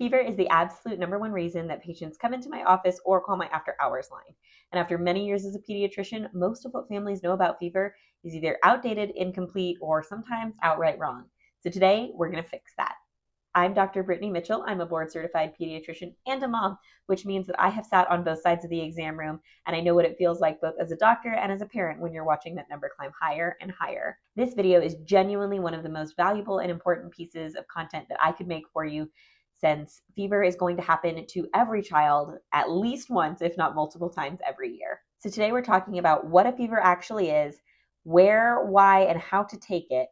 Fever is the absolute number one reason that patients come into my office or call my after hours line. And after many years as a pediatrician, most of what families know about fever is either outdated, incomplete, or sometimes outright wrong. So today, we're going to fix that. I'm Dr. Brittany Mitchell. I'm a board-certified pediatrician and a mom, which means that I have sat on both sides of the exam room, and I know what it feels like both as a doctor and as a parent when you're watching that number climb higher and higher. This video is genuinely one of the most valuable and important pieces of content that I could make for you, since fever is going to happen to every child at least once, if not multiple times every year. So today we're talking about what a fever actually is, where, why, and how to take it,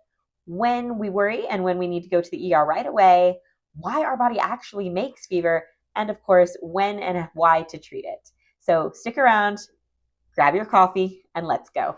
when we worry and when we need to go to the ER right away, why our body actually makes fever, and of course, when and why to treat it. So stick around, grab your coffee, and let's go.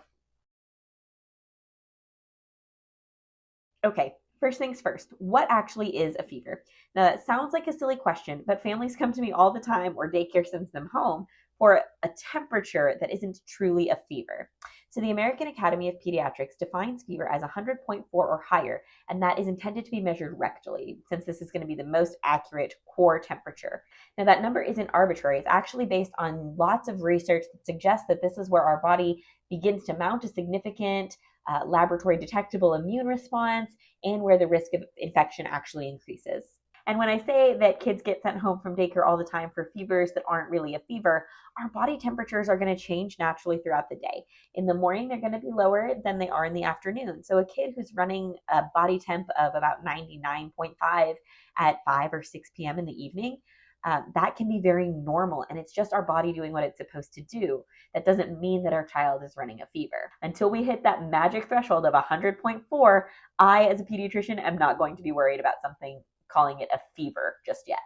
Okay, first things first, what actually is a fever? Now that sounds like a silly question, but families come to me all the time or daycare sends them home for a temperature that isn't truly a fever. So the American Academy of Pediatrics defines fever as 100.4 or higher, and that is intended to be measured rectally, since this is going to be the most accurate core temperature. Now that number isn't arbitrary. It's actually based on lots of research that suggests that this is where our body begins to mount a significant laboratory detectable immune response, and where the risk of infection actually increases. And when I say that kids get sent home from daycare all the time for fevers that aren't really a fever, our body temperatures are going to change naturally throughout the day. In the morning, they're going to be lower than they are in the afternoon. So a kid who's running a body temp of about 99.5 at 5 or 6 p.m. in the evening, that can be very normal, and it's just our body doing what it's supposed to do. That doesn't mean that our child is running a fever. Until we hit that magic threshold of 100.4, I, as a pediatrician, am not going to be worried about something, calling it a fever just yet.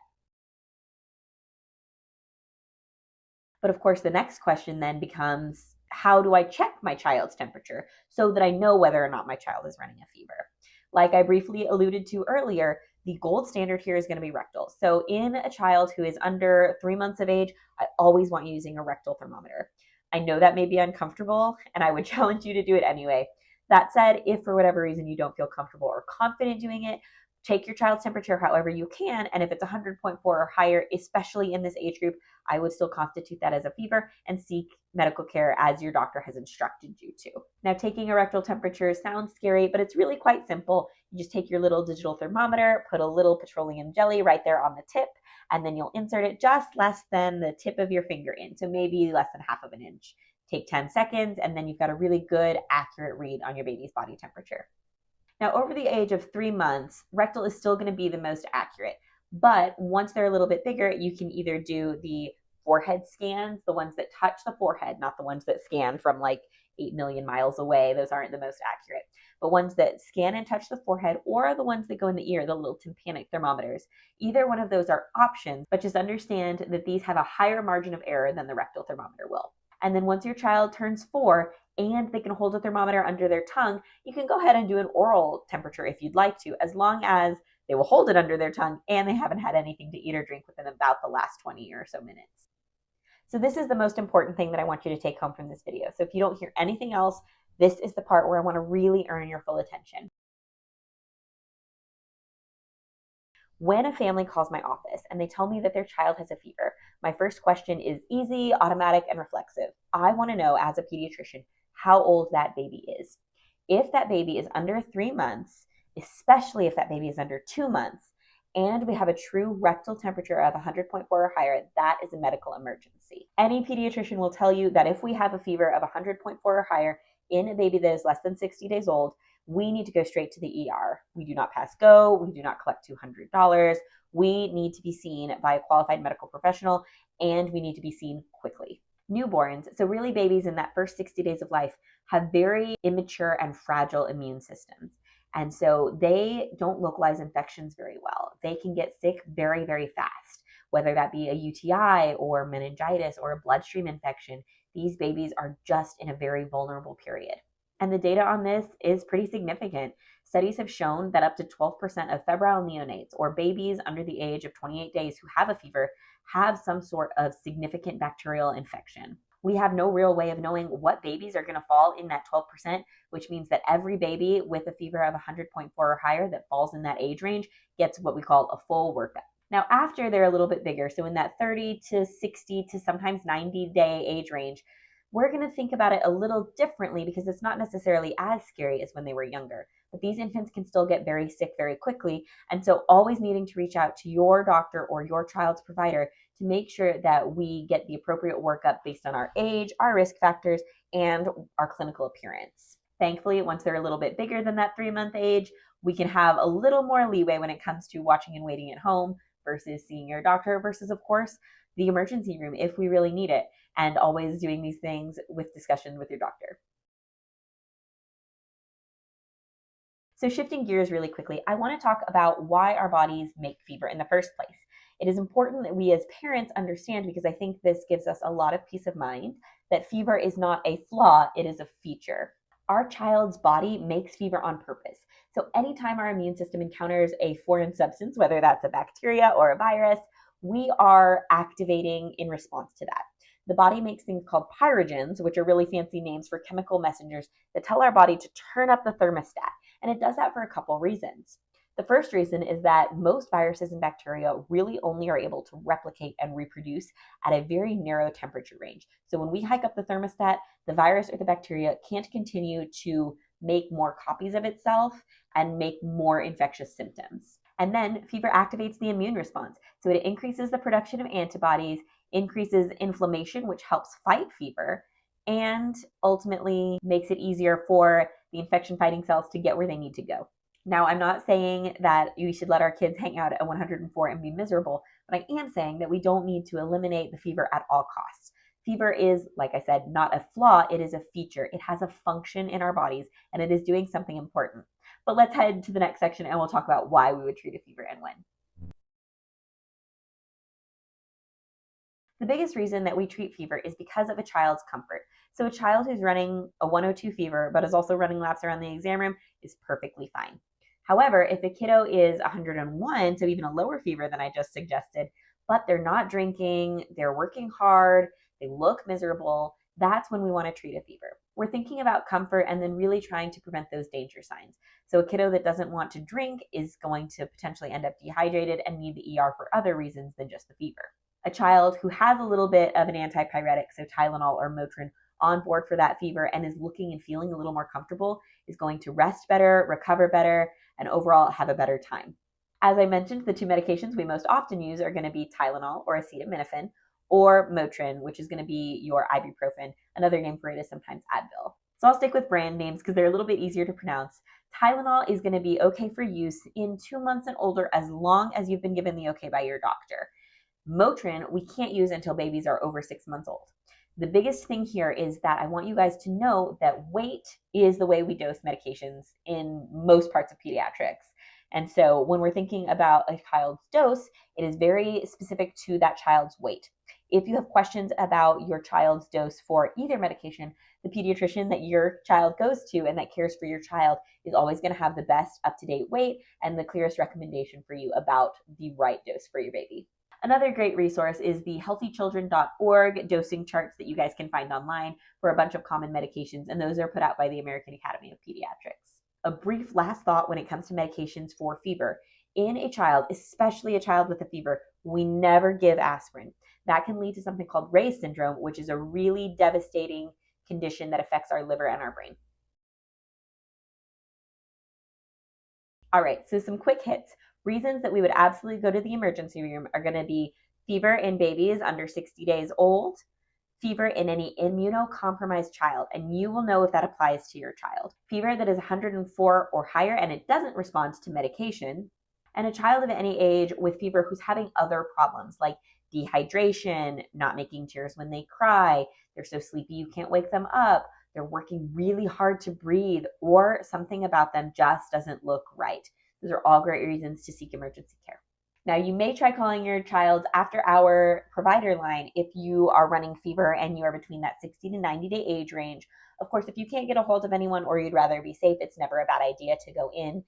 But of course, the next question then becomes, how do I check my child's temperature so that I know whether or not my child is running a fever? Like I briefly alluded to earlier, the gold standard here is going to be rectal. So in a child who is under 3 months of age, I always want you using a rectal thermometer. I know that may be uncomfortable, and I would challenge you to do it anyway. That said, if for whatever reason you don't feel comfortable or confident doing it, take your child's temperature however you can, and if it's 100.4 or higher, especially in this age group, I would still constitute that as a fever and seek medical care as your doctor has instructed you to. Now, taking a rectal temperature sounds scary, but it's really quite simple. You just take your little digital thermometer, put a little petroleum jelly right there on the tip, and then you'll insert it just less than the tip of your finger in, so maybe less than half of an inch. Take 10 seconds, and then you've got a really good, accurate read on your baby's body temperature. Now, over the age of 3 months, rectal is still going to be the most accurate. But once they're a little bit bigger, you can either do the forehead scans, the ones that touch the forehead, not the ones that scan from like 8 million miles away. Those aren't the most accurate. But ones that scan and touch the forehead, or the ones that go in the ear, the little tympanic thermometers. Either one of those are options, but just understand that these have a higher margin of error than the rectal thermometer will. And then once your child turns 4 and they can hold a thermometer under their tongue, you can go ahead and do an oral temperature if you'd like to, as long as they will hold it under their tongue and they haven't had anything to eat or drink within about the last 20 or so minutes. So this is the most important thing that I want you to take home from this video. So if you don't hear anything else, this is the part where I want to really earn your full attention. When a family calls my office and they tell me that their child has a fever, my first question is easy, automatic, and reflexive. I want to know, as a pediatrician, how old that baby is. If that baby is under 3 months, especially if that baby is under 2 months, and we have a true rectal temperature of 100.4 or higher, that is a medical emergency. Any pediatrician will tell you that if we have a fever of 100.4 or higher in a baby that is less than 60 days old, we need to go straight to the ER. We do not pass go. We do not collect $200. We need to be seen by a qualified medical professional, and we need to be seen quickly. Newborns, so really babies in that first 60 days of life, have very immature and fragile immune systems. And so they don't localize infections very well. They can get sick very, very fast, whether that be a UTI or meningitis or a bloodstream infection. These babies are just in a very vulnerable period. And the data on this is pretty significant. Studies have shown that up to 12% of febrile neonates, or babies under the age of 28 days who have a fever, have some sort of significant bacterial infection. We have no real way of knowing what babies are going to fall in that 12%, which means that every baby with a fever of 100.4 or higher that falls in that age range gets what we call a full workup. Now, after they're a little bit bigger, so in that 30 to 60 to sometimes 90-day age range, we're going to think about it a little differently because it's not necessarily as scary as when they were younger. But these infants can still get very sick very quickly. And so, always needing to reach out to your doctor or your child's provider to make sure that we get the appropriate workup based on our age, our risk factors, and our clinical appearance. Thankfully, once they're a little bit bigger than that 3-month age, we can have a little more leeway when it comes to watching and waiting at home versus seeing your doctor versus, of course, the emergency room if we really need it, and always doing these things with discussion with your doctor. So shifting gears really quickly, I want to talk about why our bodies make fever in the first place. It is important that we as parents understand, because I think this gives us a lot of peace of mind, that fever is not a flaw, it is a feature. Our child's body makes fever on purpose. So anytime our immune system encounters a foreign substance, whether that's a bacteria or a virus, we are activating in response to that. The body makes things called pyrogens, which are really fancy names for chemical messengers that tell our body to turn up the thermostat. And it does that for a couple reasons. The first reason is that most viruses and bacteria really only are able to replicate and reproduce at a very narrow temperature range. So when we hike up the thermostat, the virus or the bacteria can't continue to make more copies of itself and make more infectious symptoms. And then fever activates the immune response. So it increases the production of antibodies, increases inflammation, which helps fight fever, and ultimately makes it easier for the infection fighting cells to get where they need to go. Now, I'm not saying that we should let our kids hang out at 104 and be miserable, but I am saying that we don't need to eliminate the fever at all costs. Fever is, like I said, not a flaw, it is a feature. It has a function in our bodies, and it is doing something important. But let's head to the next section and we'll talk about why we would treat a fever and when. The biggest reason that we treat fever is because of a child's comfort. So a child who's running a 102 fever but is also running laps around the exam room is perfectly fine. However, if a kiddo is 101, so even a lower fever than I just suggested, but they're not drinking, they're working hard, they look miserable, that's when we want to treat a fever. We're thinking about comfort and then really trying to prevent those danger signs. So a kiddo that doesn't want to drink is going to potentially end up dehydrated and need the ER for other reasons than just the fever. A child who has a little bit of an antipyretic, so Tylenol or Motrin, on board for that fever and is looking and feeling a little more comfortable is going to rest better, recover better, and overall have a better time. As I mentioned, the two medications we most often use are going to be Tylenol or acetaminophen, or Motrin, which is going to be your ibuprofen. Another name for it is sometimes Advil. So I'll stick with brand names because they're a little bit easier to pronounce. Tylenol is going to be okay for use in 2 months and older as long as you've been given the okay by your doctor. Motrin, we can't use until babies are over 6 months old. The biggest thing here is that I want you guys to know that weight is the way we dose medications in most parts of pediatrics. And so when we're thinking about a child's dose, it is very specific to that child's weight. If you have questions about your child's dose for either medication, the pediatrician that your child goes to and that cares for your child is always going to have the best up-to-date weight and the clearest recommendation for you about the right dose for your baby. Another great resource is the healthychildren.org dosing charts that you guys can find online for a bunch of common medications, and those are put out by the American Academy of Pediatrics. A brief last thought when it comes to medications for fever. In a child, especially a child with a fever, we never give aspirin. That can lead to something called Ray's syndrome, which is a really devastating condition that affects our liver and our brain. All right, so some quick hits. Reasons that we would absolutely go to the emergency room are going to be fever in babies under 60 days old, fever in any immunocompromised child, and you will know if that applies to your child. Fever that is 104 or higher and it doesn't respond to medication, and a child of any age with fever who's having other problems like dehydration, not making tears when they cry, they're so sleepy you can't wake them up, they're working really hard to breathe, or something about them just doesn't look right. Those are all great reasons to seek emergency care. Now, you may try calling your child's after-hour provider line if you are running fever and you are between that 60 to 90-day age range. Of course, if you can't get a hold of anyone or you'd rather be safe, it's never a bad idea to go in,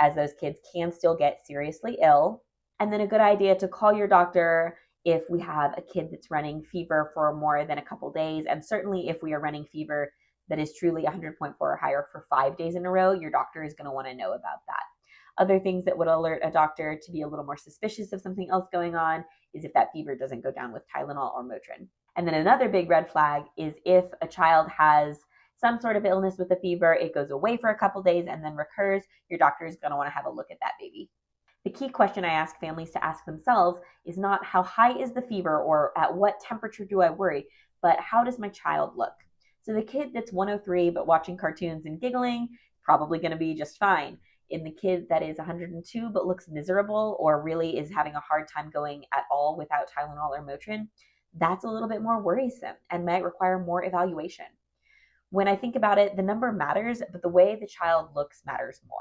as those kids can still get seriously ill. And then a good idea to call your doctor if we have a kid that's running fever for more than a couple days, and certainly if we are running fever that is truly 100.4 or higher for 5 days in a row, your doctor is going to want to know about that. Other things that would alert a doctor to be a little more suspicious of something else going on is if that fever doesn't go down with Tylenol or Motrin. And then another big red flag is if a child has some sort of illness with a fever, it goes away for a couple days and then recurs, your doctor is going to want to have a look at that baby. The key question I ask families to ask themselves is not how high is the fever or at what temperature do I worry, but how does my child look? So the kid that's 103 but watching cartoons and giggling, probably going to be just fine. In the kid that is 102 but looks miserable or really is having a hard time going at all without Tylenol or Motrin, that's a little bit more worrisome and might require more evaluation. When I think about it, the number matters, but the way the child looks matters more.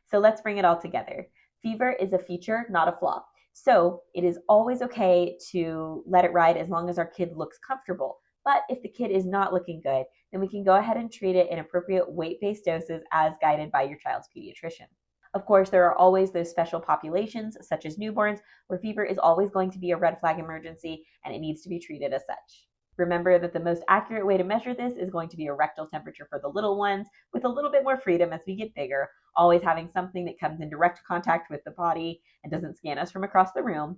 So let's bring it all together. Fever is a feature, not a flaw. So it is always okay to let it ride as long as our kid looks comfortable. But if the kid is not looking good, then we can go ahead and treat it in appropriate weight-based doses as guided by your child's pediatrician. Of course, there are always those special populations, such as newborns, where fever is always going to be a red flag emergency and it needs to be treated as such. Remember that the most accurate way to measure this is going to be a rectal temperature for the little ones, with a little bit more freedom as we get bigger, always having something that comes in direct contact with the body and doesn't scan us from across the room.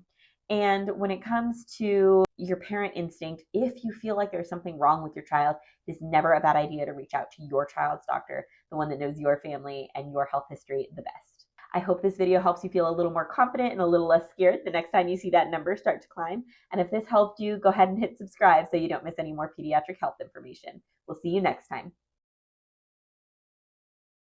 And when it comes to your parent instinct, if you feel like there's something wrong with your child, it's never a bad idea to reach out to your child's doctor, the one that knows your family and your health history the best. I hope this video helps you feel a little more confident and a little less scared the next time you see that number start to climb. And if this helped you, go ahead and hit subscribe so you don't miss any more pediatric health information. We'll see you next time.